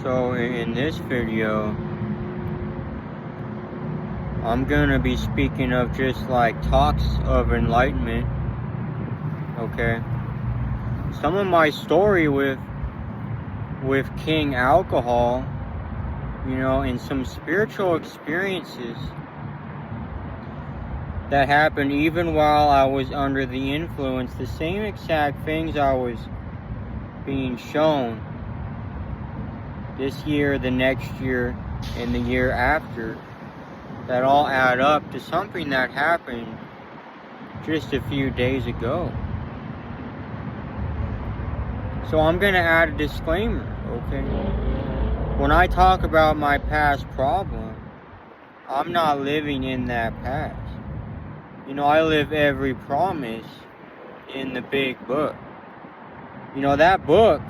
So in this video, I'm gonna be speaking of just like talks of enlightenment, okay? Some of my story with King Alcohol, and some spiritual experiences that happened even while I was under the influence. The same exact things I was being shown this year, the next year, and the year after, that all add up to something that happened just a few days ago. So I'm going to add a disclaimer, okay? When I talk about my past problem, I'm not living in that past. I live every promise in the big book. That book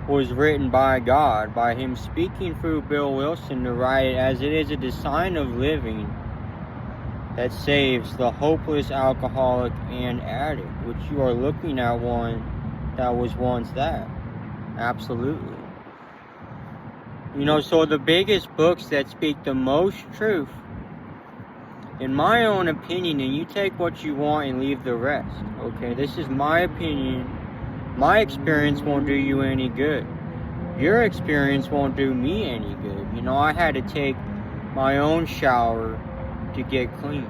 was written by God, by Him speaking through Bill Wilson to write it, as it is a design of living that saves the hopeless alcoholic and addict, which you are looking at one that was once that. Absolutely. So the biggest books that speak the most truth, in my own opinion, and you take what you want and leave the rest, okay? This is my opinion. My experience won't do you any good. Your experience won't do me any good. I had to take my own shower to get clean,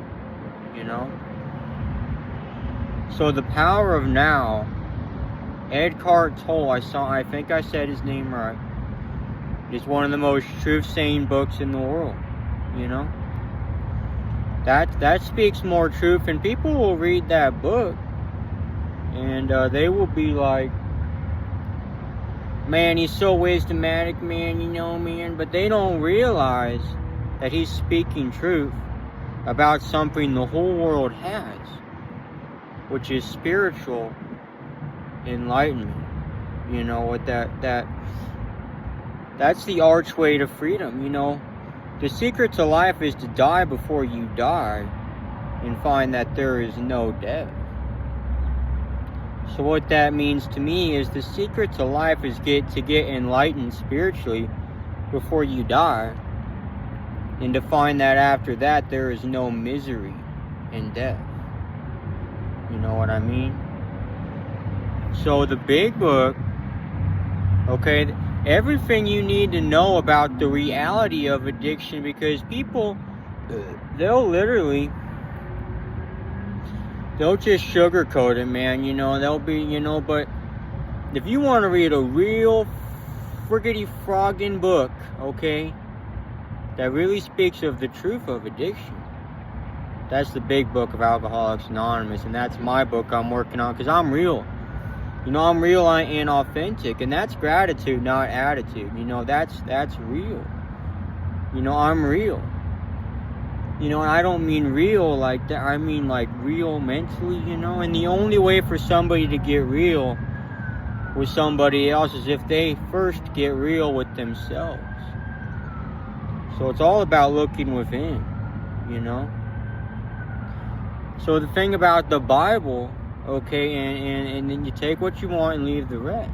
So the power of now, Eckhart Tolle, I think I said his name right, is one of the most truth-saying books in the world, That speaks more truth, and people will read that book, and they will be like, man, he's so wisdomatic, man, but they don't realize that he's speaking truth about something the whole world has, which is spiritual enlightenment. What that's the archway to freedom. The secret to life is to die before you die and find that there is no death. So what that means to me is the secret to life is to get enlightened spiritually before you die, and to find that after that there is no misery in death. You know what I mean? So the big book, okay, everything you need to know about the reality of addiction, because people, they'll just sugarcoat it, man. They'll be, but if you want to read a real friggity frogging book, okay, that really speaks of the truth of addiction, that's the big book of Alcoholics Anonymous, and that's my book I'm working on, because I'm real. I'm real and authentic, and that's gratitude, not attitude. That's real. I'm real. And I don't mean real like that. I mean like real mentally, And the only way for somebody to get real with somebody else is if they first get real with themselves. So it's all about looking within, So the thing about the Bible, okay, and then you take what you want and leave the rest.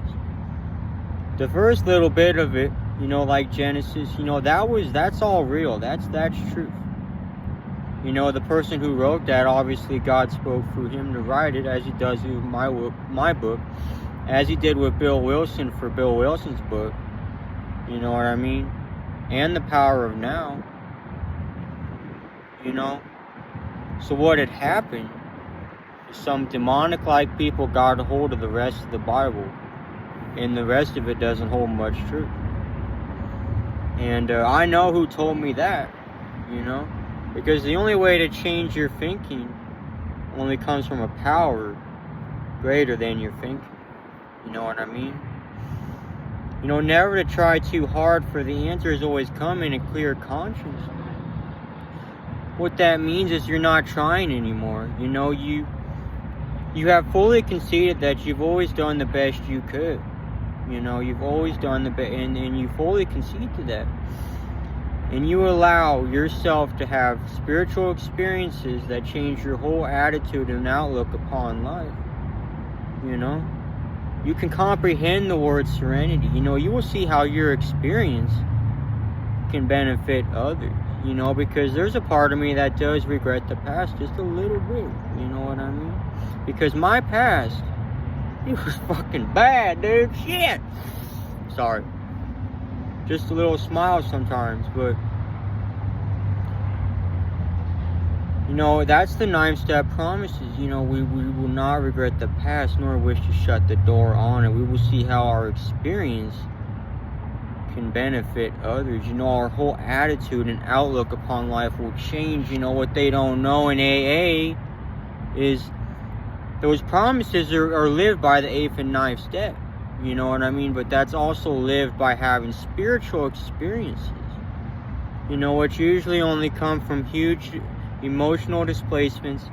The first little bit of it, like Genesis, that's all real. That's truth. The person who wrote that, obviously God spoke through him to write it, as he does with my book, as he did with Bill Wilson for Bill Wilson's book. You know what I mean? And the power of now. So what had happened, some demonic-like people got a hold of the rest of the Bible, and the rest of it doesn't hold much truth. And I know who told me that, because the only way to change your thinking only comes from a power greater than your thinking. You know what I mean? Never to try too hard, for the answers always come in a clear conscience. What that means is you're not trying anymore. You have fully conceded that you've always done the best you could. You've always done the best, and you fully concede to that. And you allow yourself to have spiritual experiences that change your whole attitude and outlook upon life. you can comprehend the word serenity, you know, you will see how your experience can benefit others, you know, because there's a part of me that does regret the past just a little bit, you know what I mean? Because my past, it was fucking bad, dude. Shit. Sorry. Just a little smile sometimes, but you know, that's the 9-step promises. You know, we will not regret the past nor wish to shut the door on it. We will see how our experience can benefit others. You know, our whole attitude and outlook upon life will change. You know, what they don't know in AA is those promises are lived by the 8th and 9th step. You know what I mean? But that's also lived by having spiritual experiences. You know, which usually only come from huge emotional displacements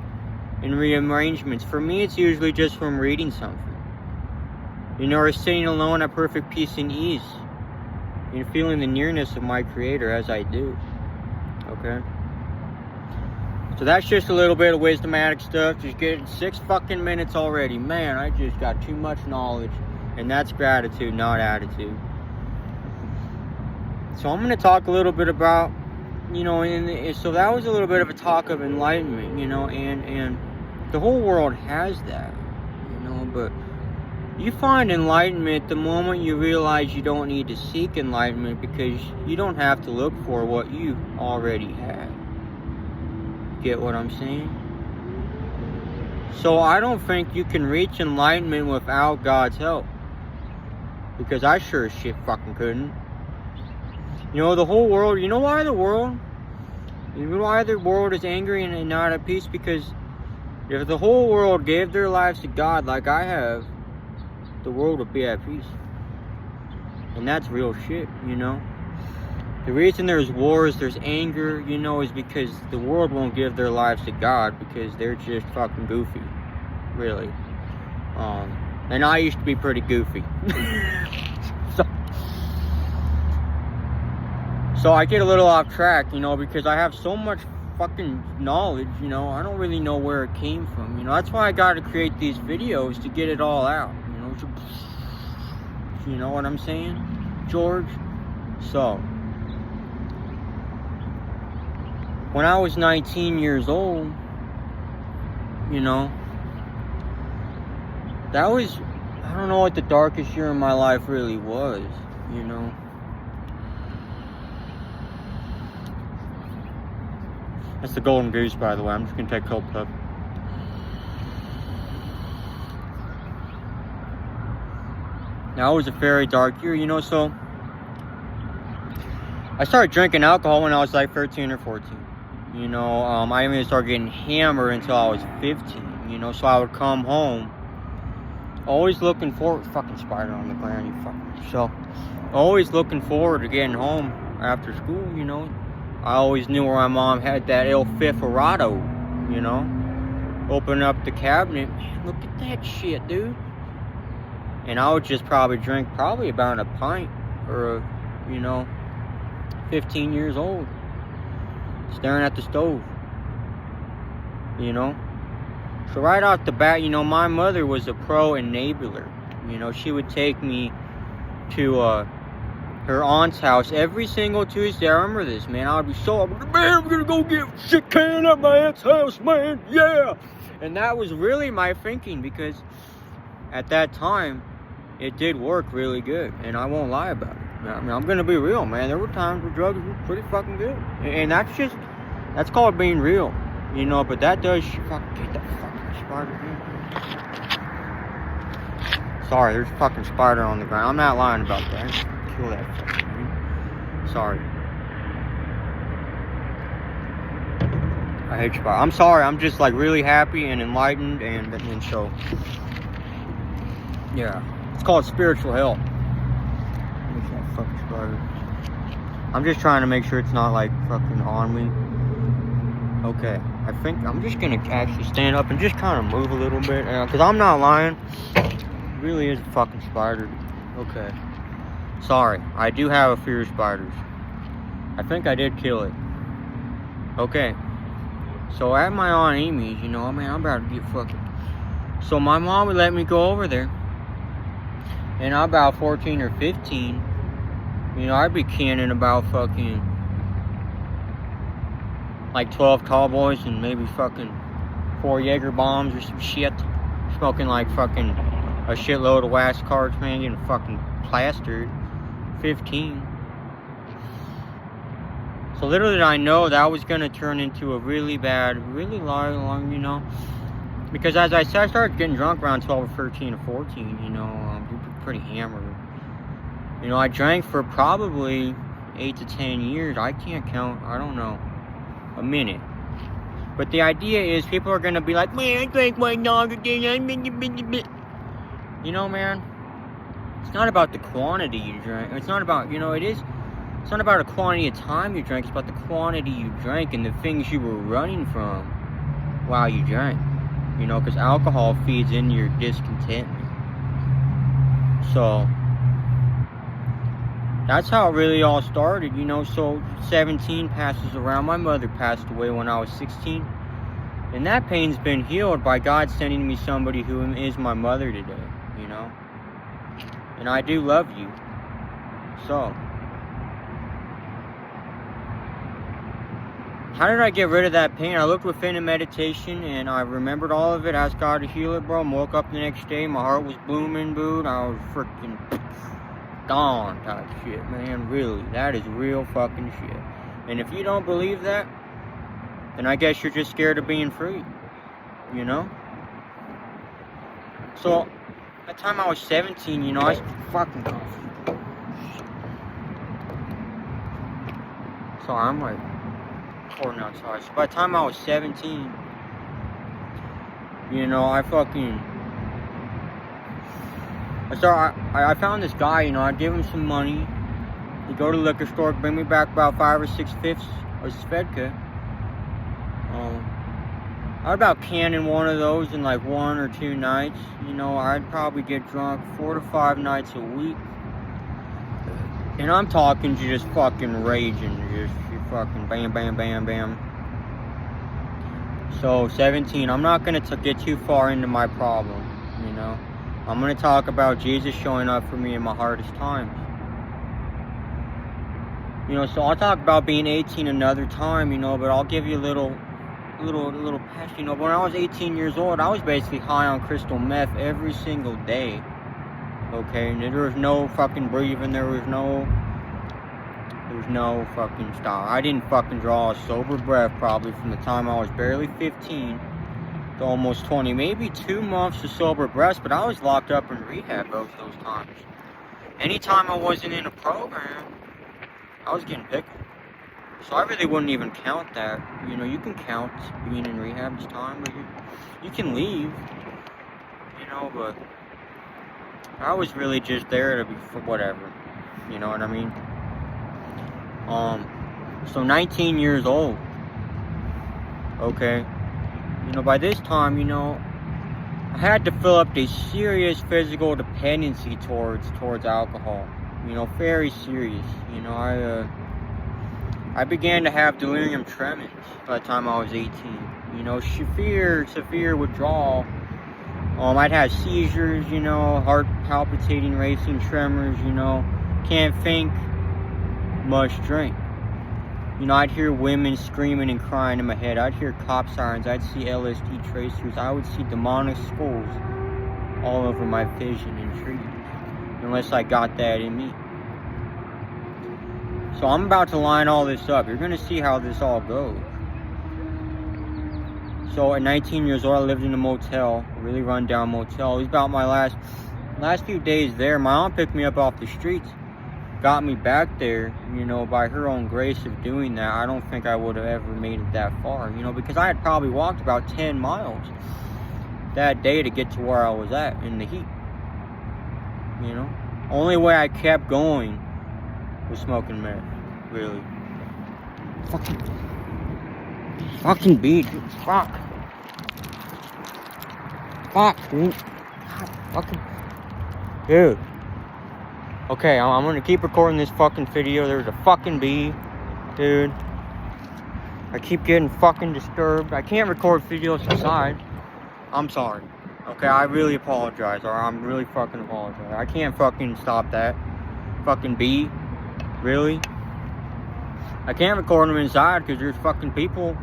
and rearrangements. For me, it's usually just from reading something. You know, or sitting alone at perfect peace and ease. And feeling the nearness of my Creator as I do. Okay? So that's just a little bit of wisdomatic stuff. Just getting 6 fucking minutes already. Man, I just got too much knowledge. And that's gratitude, not attitude. So I'm going to talk a little bit about, you know, so that was a little bit of a talk of enlightenment, you know, and the whole world has that, you know, but you find enlightenment the moment you realize you don't need to seek enlightenment because you don't have to look for what you already have. Get what I'm saying? So I don't think you can reach enlightenment without God's help. Because I sure as shit fucking couldn't. You know, the whole world, you know why the world is angry and not at peace? Because if the whole world gave their lives to God like I have, the world would be at peace. And that's real shit, you know. The reason there's wars, there's anger, you know, is because the world won't give their lives to God because they're just fucking goofy. Really. And I used to be pretty goofy. So I get a little off track, you know, because I have so much fucking knowledge, you know, I don't really know where it came from, you know. That's why I got to create these videos to get it all out, you know what I'm saying, George? So, when I was 19 years old, you know, that was, I don't know what the darkest year in my life really was, you know. That's the golden goose, by the way. I'm just gonna take a cold puff. Now, it was a very dark year, you know, so I started drinking alcohol when I was like 13 or 14. You know, I didn't even start getting hammered until I was 15, you know, so I would come home always looking forward, fucking spider on the ground, you fucking, so always looking forward to getting home after school, you know. I always knew where my mom had that El Fiferado, you know. Open up the cabinet, man, look at that shit, dude. And I would just probably drink about a pint, or, you know, 15 years old, staring at the stove, you know. So right off the bat, you know, my mother was a pro enabler. You know, she would take me to her aunt's house every single Tuesday. I remember this, man. I would be so, man, I'm gonna go get shit can at my aunt's house, man, yeah. And that was really my thinking, because at that time, it did work really good, and I won't lie about it. I mean, I'm gonna be real, man. There were times where drugs were pretty fucking good, and that's called being real, you know. But that does fucking get that fucking spider here. Sorry, there's a fucking spider on the ground. I'm not lying about that. Kill that fucking thing. Sorry. I hate spider. I'm sorry. I'm just like really happy and enlightened, and so yeah. It's called spiritual health. That fucking spider. I'm just trying to make sure it's not like fucking on me. Okay, I think I'm just gonna actually stand up and just kind of move a little bit, because I'm not lying. It really is a fucking spider. Okay. Sorry, I do have a fear of spiders. I think I did kill it. Okay. So at my Aunt Amy's, you know, I mean, I'm about to get fucking. So my mom would let me go over there. And I'm about 14 or 15. You know, I'd be canning about fucking like 12 tall boys and maybe fucking 4 Jaeger bombs or some shit. Smoking like fucking a shitload of wax cards, man, getting fucking plastered. 15. So little did I know that was gonna turn into a really bad, really long, you know. Because as I said, I started getting drunk around 12 or 13 or 14, you know, pretty hammered. You know, I drank for probably 8 to 10 years. I can't count, I don't know, a minute. But the idea is people are gonna be like, man, I drank one dog again. You know, man, it's not about the quantity you drank. It's not about, you know, it's not about a quantity of time you drank. It's about the quantity you drank and the things you were running from while you drank. You know, because alcohol feeds into your discontentment. So that's how it really all started, you know. So 17 passes around. My mother passed away when I was 16. And that pain's been healed by God sending me somebody who is my mother today, you know. And I do love you. So how did I get rid of that pain? I looked within in meditation and I remembered all of it, asked God to heal it, bro. And woke up the next day, my heart was booming, dude. I was freaking gone type shit, man. Really, that is real fucking shit. And if you don't believe that, then I guess you're just scared of being free, you know? So, by the time I was 17, you know, I was fucking off. So I'm like, pouring outside. So by the time I was 17, you know, I found this guy, you know, I'd give him some money. He'd go to the liquor store, bring me back about 5 or 6 fifths of Svedka. I'd about canning one of those in like 1 or 2 nights. You know, I'd probably get drunk 4 to 5 nights a week. And I'm talking just fucking raging, just fucking bam, bam, bam, bam. So 17, I'm not gonna get too far into my problem, you know. I'm gonna talk about Jesus showing up for me in my hardest times. You know, so I'll talk about being 18 another time, you know, but I'll give you a little patch, you know. When I was 18 years old, I was basically high on crystal meth every single day. Okay, and there was no fucking breathing, there was no fucking stop. I didn't fucking draw a sober breath probably from the time I was barely 15 to almost 20, maybe 2 months of sober breath, but I was locked up in rehab both those times. Anytime I wasn't in a program, I was getting pickled. So I really wouldn't even count that. You know, you can count being in rehab this time, but you can leave, you know, but I was really just there to be for whatever, you know what I mean? So 19 years old, okay, you know, by this time, you know, I had developed a serious physical dependency towards alcohol, you know, very serious. You know, I began to have delirium tremens by the time I was 18, you know, severe withdrawal. I'd have seizures, you know, heart palpitating, racing, tremors, you know, can't think, must drink. You know, I'd hear women screaming and crying in my head. I'd hear cop sirens. I'd see LSD tracers. I would see demonic skulls all over my vision and trees, unless I got that in me. So I'm about to line all this up. You're going to see how this all goes. So at 19 years old, I lived in a motel, a really run-down motel. It was about my last few days there. My aunt picked me up off the streets, got me back there, you know, by her own grace of doing that. I don't think I would have ever made it that far, you know, because I had probably walked about 10 miles that day to get to where I was at in the heat, you know. Only way I kept going was smoking meth, really. Fucking beat, dude. Fuck, dude. God, fucking, dude. Okay, I'm gonna keep recording this fucking video. There's a fucking bee, dude. I keep getting fucking disturbed. I can't record videos inside. I'm sorry. Okay, I really apologize, or I'm really fucking apologize. I can't fucking stop that. Fucking B. Really? I can't record them inside because there's fucking people.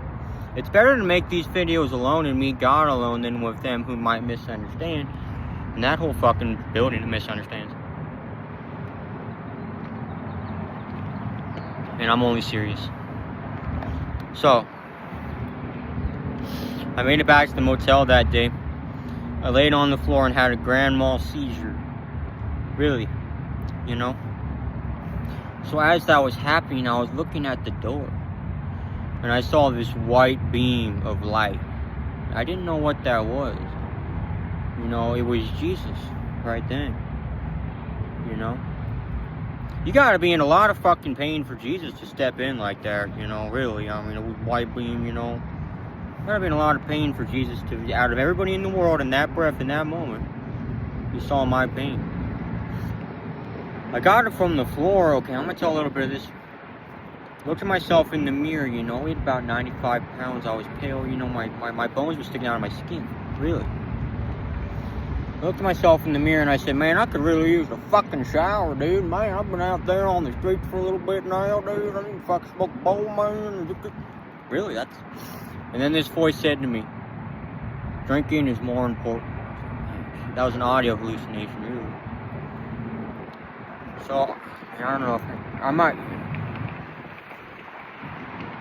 It's better to make these videos alone and meet God alone than with them who might misunderstand. And that whole fucking building misunderstands. And I'm only serious. So, I made it back to the motel that day. I laid on the floor and had a grand mal seizure. Really, you know? So as that was happening, I was looking at the door. And I saw this white beam of light. I didn't know what that was. You know, it was Jesus right then. You know? You gotta be in a lot of fucking pain for Jesus to step in like that, you know, really. I mean, a white beam, you know. You gotta be in a lot of pain for Jesus to, out of everybody in the world, in that breath, in that moment, he saw my pain. I got it from the floor, okay, I'm gonna tell a little bit of this. Looked at myself in the mirror, you know, I weighed about 95 pounds, I was pale, you know, my bones were sticking out of my skin, really. I looked at myself in the mirror and I said, man, I could really use a fucking shower, dude. Man, I've been out there on the streets for a little bit now, dude. I need to fucking smoke a bowl, man. Really, that's... And then this voice said to me, drinking is more important. That was an audio hallucination, really. So, I don't know if I might...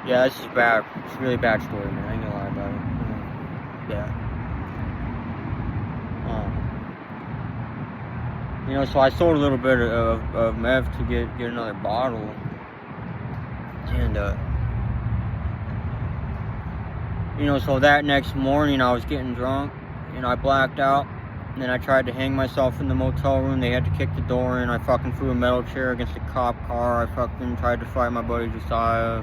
Yeah, this is bad. It's a really bad story, man. I ain't gonna lie about it. Yeah. You know, so I sold a little bit of meth to get another bottle. And, you know, so that next morning I was getting drunk. And I blacked out. And then I tried to hang myself in the motel room. They had to kick the door in. I fucking threw a metal chair against a cop car. I fucking tried to fight my buddy Josiah.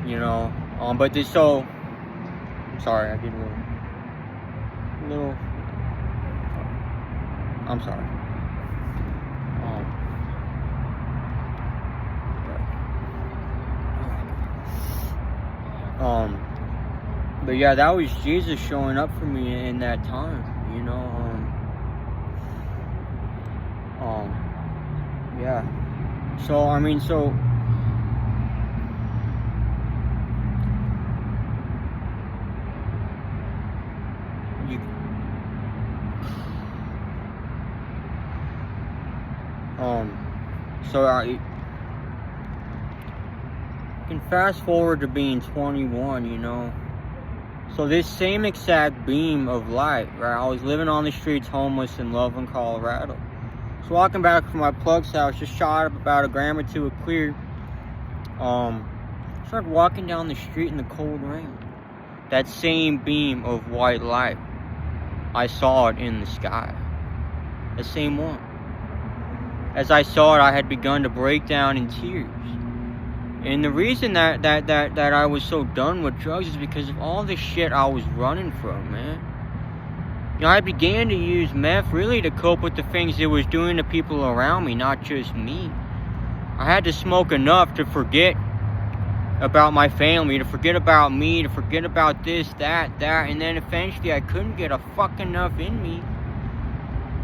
You know, but this, so... I'm sorry, I did a little... I'm sorry. But yeah, that was Jesus showing up for me in that time, you know. Yeah. So I mean, so you. So I can fast forward to being 21, you know. So this same exact beam of light, right? I was living on the streets, homeless in Loveland, Colorado. So walking back from my plug's house, just shot up about a gram or two of clear. Started walking down the street in the cold rain. That same beam of white light, I saw it in the sky. The same one. As I saw it, I had begun to break down in tears. And the reason that I was so done with drugs is because of all the shit I was running from, man. You know, I began to use meth really to cope with the things it was doing to people around me, not just me. I had to smoke enough to forget about my family, to forget about me, to forget about this, that, and then eventually I couldn't get a fucking enough in me.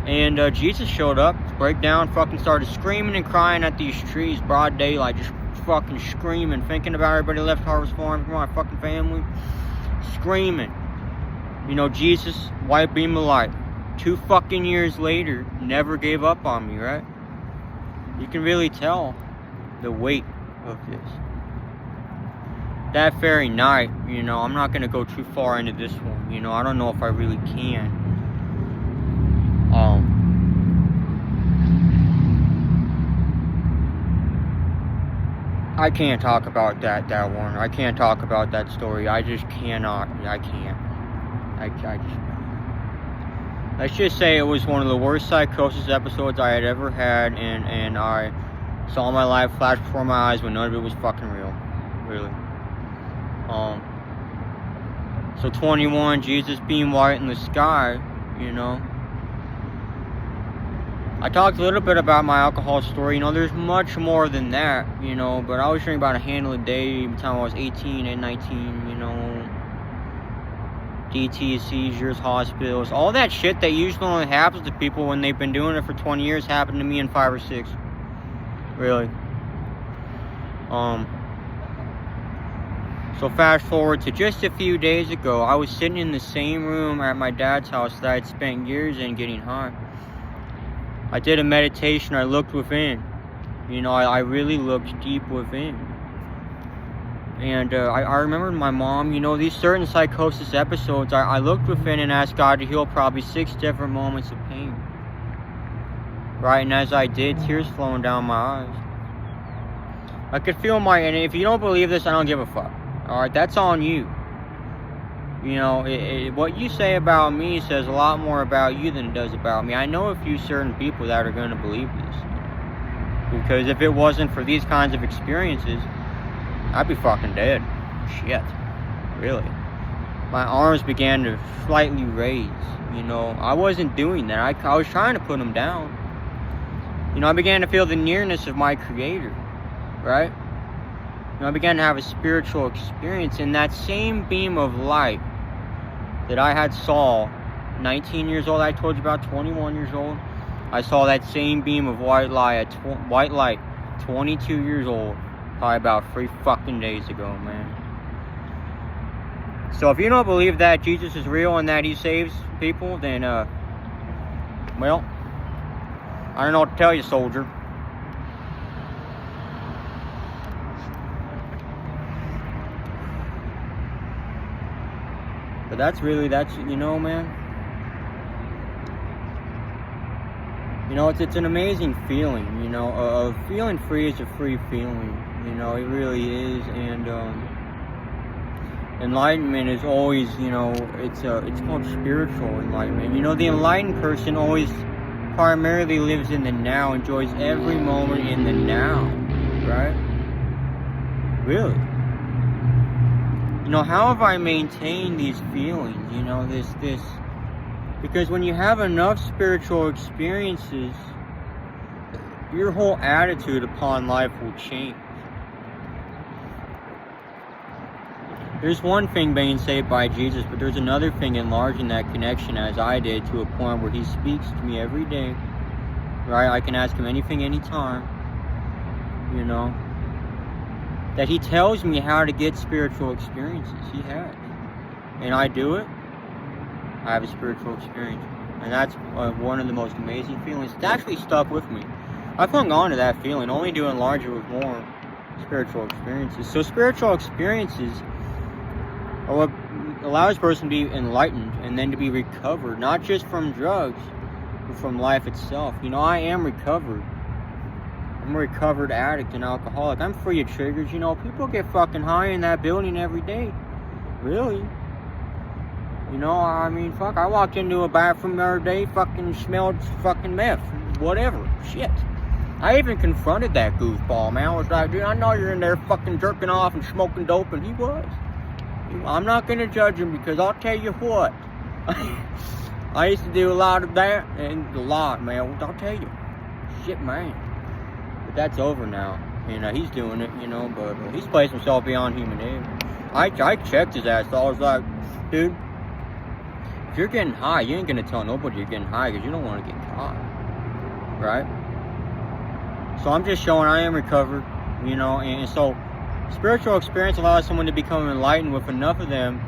And Jesus showed up, break down, fucking started screaming and crying at these trees, broad daylight, just fucking screaming, thinking about everybody left Harvest Farm, for my fucking family, screaming. You know, Jesus, white beam of light, 2 fucking years later, never gave up on me, right? You can really tell the weight of this. That very night, you know, I'm not going to go too far into this one, you know, I don't know if I really can. I can't talk about that one. I can't talk about that story. I just cannot. I can't. I just can't. Let's just say it was one of the worst psychosis episodes I had ever had, and I saw my life flash before my eyes when none of it was fucking real. Really. So 21, Jesus being white in the sky, you know. I talked a little bit about my alcohol story. You know, there's much more than that, you know, but I was drinking about a handle a day by the time I was 18 and 19, you know. DT, seizures, hospitals, all that shit that usually only happens to people when they've been doing it for 20 years happened to me in 5 or 6. Really. So fast forward to just a few days ago, I was sitting in the same room at my dad's house that I'd spent years in getting high. I did a meditation, I looked within. You know, I really looked deep within. And I remember my mom, you know, these certain psychosis episodes, I looked within and asked God to heal probably 6 different moments of pain. Right, and as I did, tears flowing down my eyes. I could feel and if you don't believe this, I don't give a fuck. Alright, that's on you. You know, what you say about me says a lot more about you than it does about me. I know a few certain people that are going to believe this. Because if it wasn't for these kinds of experiences, I'd be fucking dead. Shit. Really. My arms began to slightly raise. You know, I wasn't doing that. I was trying to put them down. You know, I began to feel the nearness of my Creator. Right? You know, I began to have a spiritual experience in that same beam of light that I had saw 19 years old. I told you about 21 years old. I saw that same beam of white light 22 years old. Probably about 3 fucking days ago, man. So if you don't believe that Jesus is real and that he saves people, then, well, I don't know what to tell you, soldier. But that's, you know, man. You know, it's an amazing feeling, you know. Feeling free is a free feeling, you know, it really is. And enlightenment is always, you know, it's called spiritual enlightenment. You know, the enlightened person always primarily lives in the now, enjoys every moment in the now, right? Really. You know, how have I maintained these feelings, you know, this, because when you have enough spiritual experiences, your whole attitude upon life will change. There's one thing being saved by Jesus, but there's another thing enlarging that connection as I did to a point where he speaks to me every day, right? I can ask him anything, anytime, you know. That he tells me how to get spiritual experiences. He has. And I do it. I have a spiritual experience. And that's one of the most amazing feelings. It's actually stuck with me. I've hung on to that feeling, only to enlarge it with more spiritual experiences. So spiritual experiences are what allows a person to be enlightened and then to be recovered, not just from drugs, but from life itself. You know, I am recovered. I'm a recovered addict and alcoholic. I'm free of triggers. You know, people get fucking high in that building every day. Really. You know, I mean, fuck, I walked into a bathroom the other day, fucking smelled fucking meth. Whatever. Shit. I even confronted that goofball, man. I was like, dude, I know you're in there fucking jerking off and smoking dope, and he was. I'm not going to judge him because I'll tell you what. I used to do a lot of that, and a lot, man. I'll tell you. Shit, man. But that's over now. You know, he's doing it, you know, but he's placed himself beyond human aid. I checked his ass, so I was like, dude, if you're getting high, you ain't gonna tell nobody you're getting high because you don't want to get caught, right? So I'm just showing I am recovered, you know, and so spiritual experience allows someone to become enlightened. With enough of them,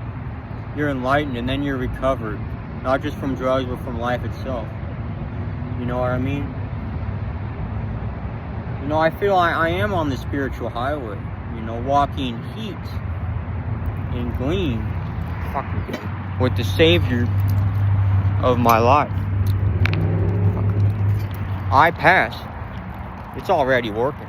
you're enlightened, and then you're recovered, not just from drugs, but from life itself. You know what I mean? You know, I feel I am on the spiritual highway, you know, walking heat and gleam with the Savior of my life. I pass. It's already working.